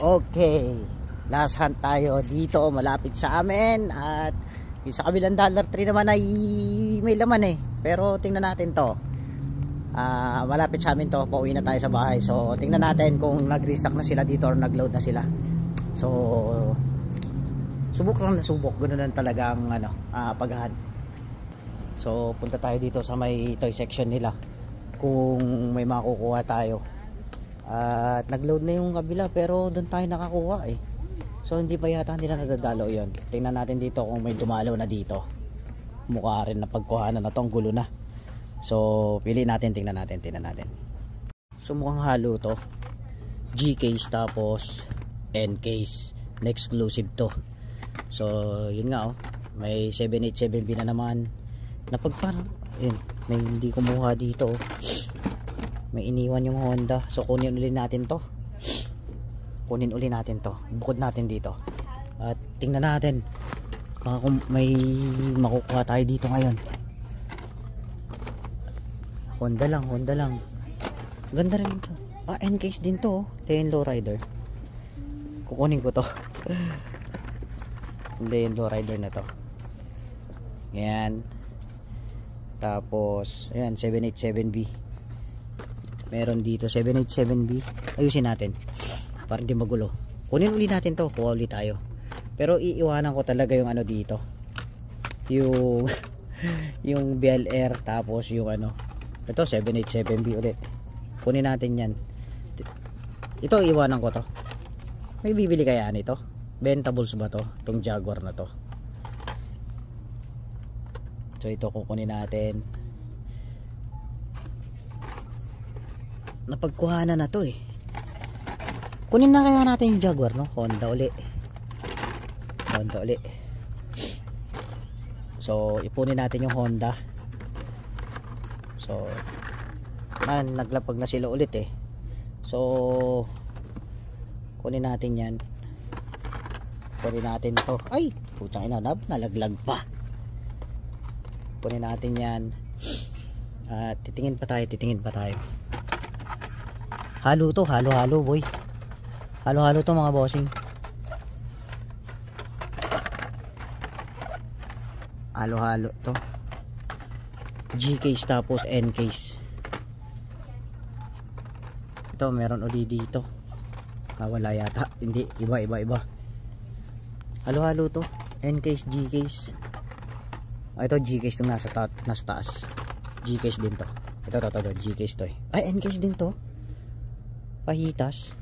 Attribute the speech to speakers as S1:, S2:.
S1: Okay, last hunt tayo dito malapit sa amin. At yung sa kabilang Dollar Tree naman ay may laman eh. Pero tingnan natin to. Malapit sa amin to, pauwi na tayo sa bahay. So tingnan natin kung nag-restock na sila dito or nag-load na sila. So subok lang na subok, ganoon lang talagang paghahunt. So punta tayo dito sa may toy section nila kung may makukuha tayo. At nag-load na yung kabila pero doon tayo nakakuha eh. So hindi pa yata nila nadadalo yon. Tingnan natin dito kung may dumalaw na dito. Mukha rin na pagkuhanan na to, ang gulo na. So pili natin, tingnan natin. So mukhang halo to. G case tapos N case. Exclusive to. So yun nga oh. May 787B na naman. Napagparang may hindi kumuha dito oh. May iniwan yung Honda. So kunin uli natin to. Bukod natin dito. At tingnan natin baka kung may makukuha tayo dito ngayon. Honda lang. Ganda rin ito. N-case din to. Ito yung lowrider. Kukunin ko to. Hindi yung lowrider na to. Ayan. Tapos ayan, 787B. Meron dito 787B. Ayusin natin para hindi magulo. Kunin uli natin to, kuha uli tayo. Pero iiwanan ko talaga yung dito. Yung yung BLR tapos yung ito 787B ulit. Kunin natin 'yan. Ito iiwanan ko to. May bibili kaya nito? Bentables ba to? Tong Jaguar na to. So ito kukunin natin. Napagkuhanan na to eh. Kunin na kaya natin yung Jaguar, no? Honda uli. So ipunin natin yung Honda. So naglapag na sila ulit eh. So kunin natin yan. Kunin natin to. Ay putang ina, nalaglag pa. Kunin natin yan. At titingin pa tayo. Halo to, halo boy. Halo to mga bossing. Halo to. G case tapos N case. Ito meron uli dito. Wala yata. Hindi, iba. Halo to. N case, G case. Ito G case itong nasa taas. G case din to. Ito G case to eh. Ay, N case din to. Pahitas.